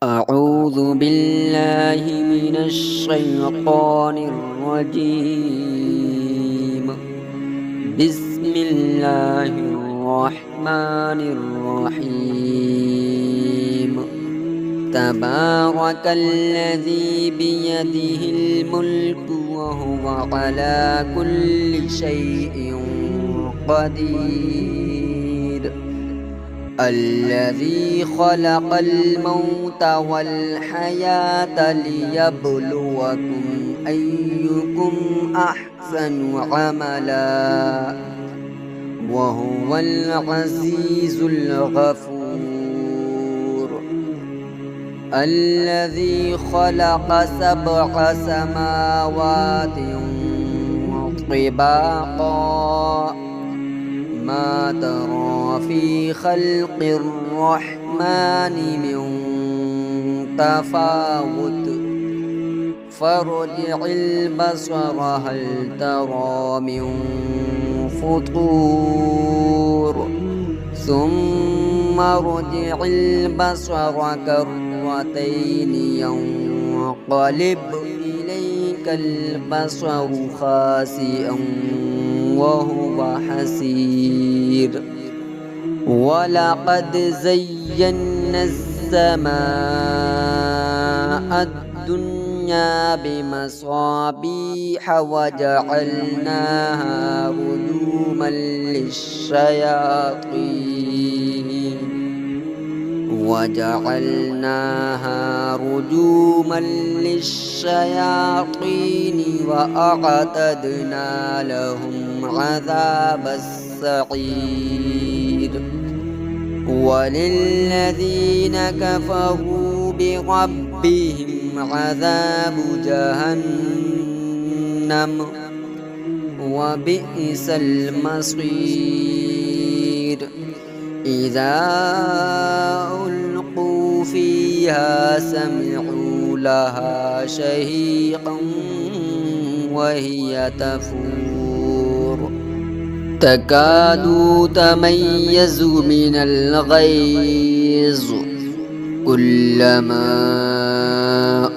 أعوذ بالله من الشيطان الرجيم. بسم الله الرحمن الرحيم. تبارك الذي بيده الملك وهو على كل شيء قدير. الذي خلق الموت والحياة ليبلوكم أيكم أحسن عملا وهو العزيز الغفور. الذي خلق 7 سماوات طباقا ما ترى في خلق الرحمن من تفاوت فارجع البصر هل ترى من فطور ثم ارجع البصر كرتين ينقلب إليك البصر خاسئا وهو حسير. ولقد زينا السماء الدنيا بمصابيح وجعلناها رجوما للشياطين وأعتدنا لهم عذاب السعير. وللذين كفروا بربهم عذاب جهنم وبئس المصير. إذا ألقوا فيها سمعوا لها شهيقا وهي تفور تكاد تميز من الغيظ كلما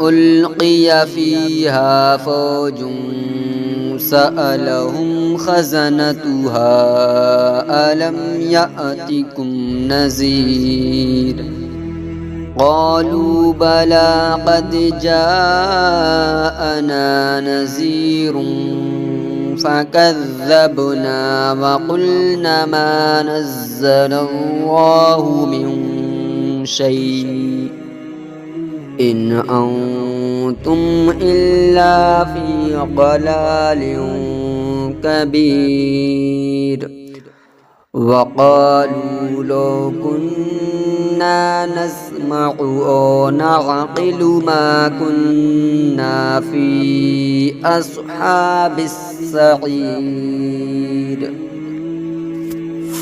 ألقي فيها فوج سألهم خزنتها ألم يأتكم نذير قالوا بلى قد جاءنا نذير فكذبنا وقلنا ما نزل الله من شيء إن أنتم إلا في ضلال كبير. وقالوا لو كنا نسمع أو نعقل ما كنا في أصحاب السعير.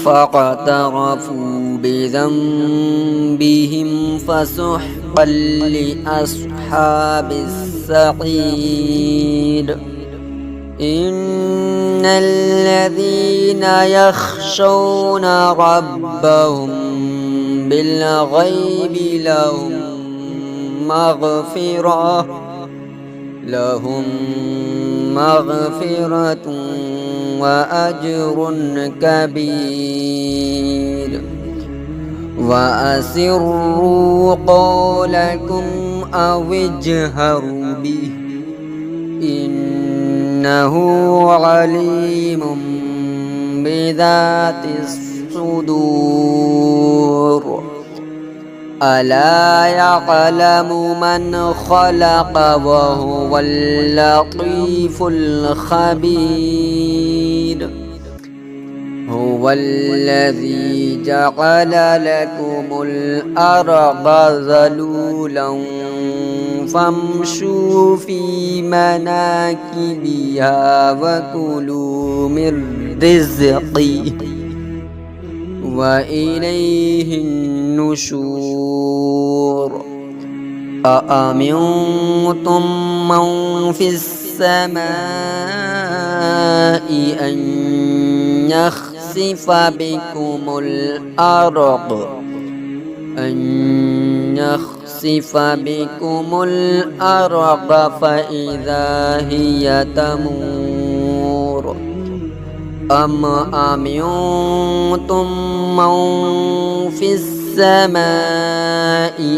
فاقترفوا بذنبهم فسحقا لأصحاب السعير. إن الذين يخشون ربهم بالغيب لهم مغفرة وأجر كبير. وأسروا قولكم أو اجهروا به إنه عليم بذات الصدور. ألا يعلم من خلق وهو اللطيف الخبير. هو الذي جعل لكم الأرض ذلولا فامشوا في مناكبها وكلوا من رزقه وإليه النشور. أأمنتم من في السماء أن يخسف بكم الأرض يخسف بكم الأرض فإذا هي تمور أم أمنتم من في السماء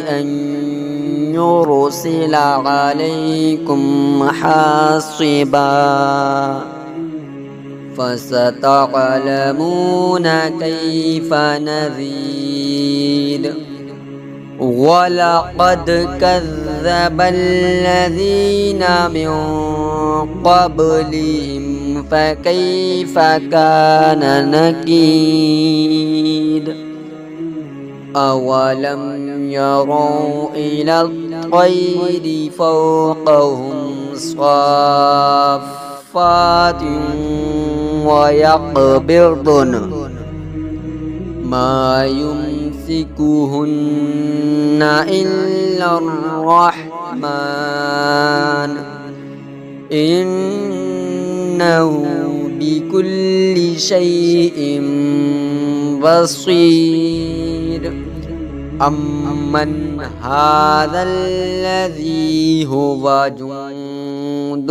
أن يرسل عليكم حاصبا فستعلمون كيف نذير ولقد كذب الذين من قبلهم فكيف كان نكير أولم يروا إلى الطير فوقهم صافات ويقبضن ما يمسكهن إلا الرحمن إنه بكل شيء بصير أمن هذا الذي هو جند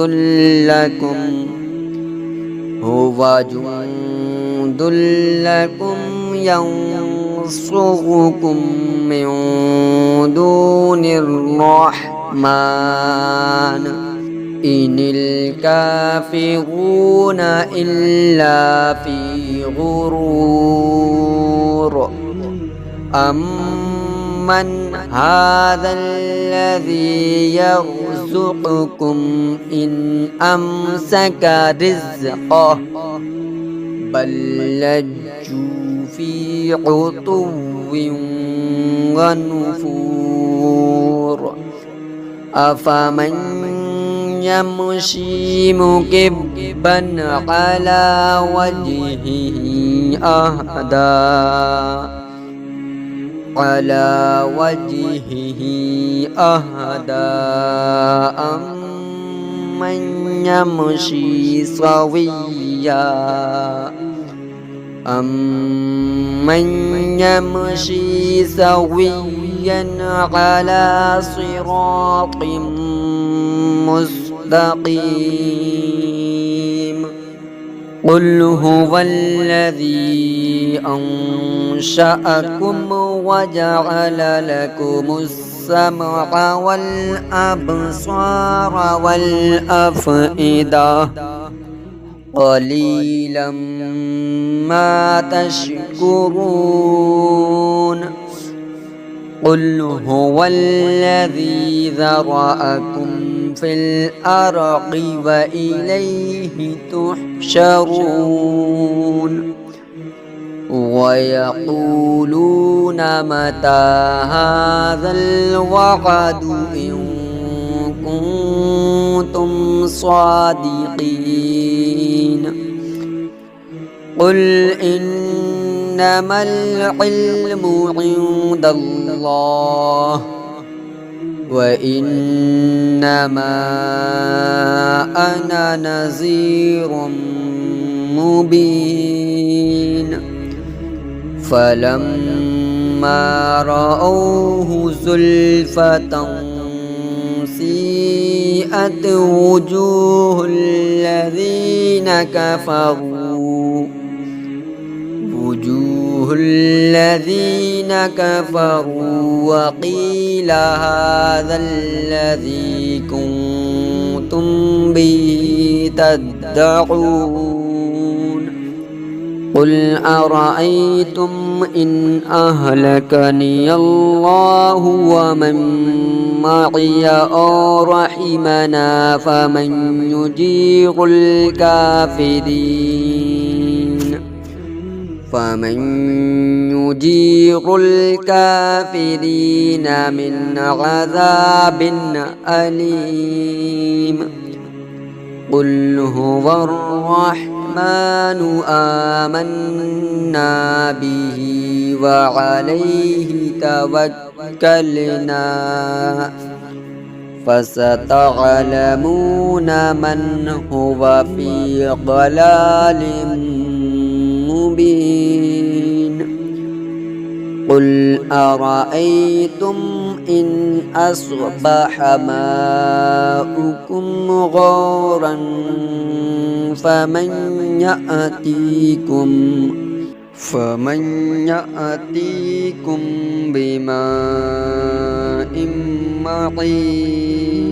لكم ينصركم من دون الرحمن إن الكافرون إلا في غرور أمن هذا الذي يرزقكم إن أمسك رزقه بل لجوا في عتو ونفور أفمن يمشي مكبا على وجهه أهدى أمن يمشي سويا على صراط مستقيم قل هو الذي أنشأكم وجعل لكم السمع والأبصار والأفئدة قليلا ما تشكرون قل هو الذي ذرأكم في الأرض وإليه تحشرون ويقولون متى هذا الوعد إن كنتم صادقين قل إنما العلم عند الله وإنما أنا نذير مبين فلما رأوه زلفة سيئت وجوه الذين كفروا وقيل هذا الذي كنتم به تدعون قل أرأيتم إن أهلكني الله ومن معي أو رحمنا فمن يجير الكافرين من عذاب أليم قل هو الرحمن آمنا به وعليه توكلنا فستعلمون من هو في ضلال مبين قل أرأيتم إن أصبح ماؤكم غورا فمن يأتيكم بماء معين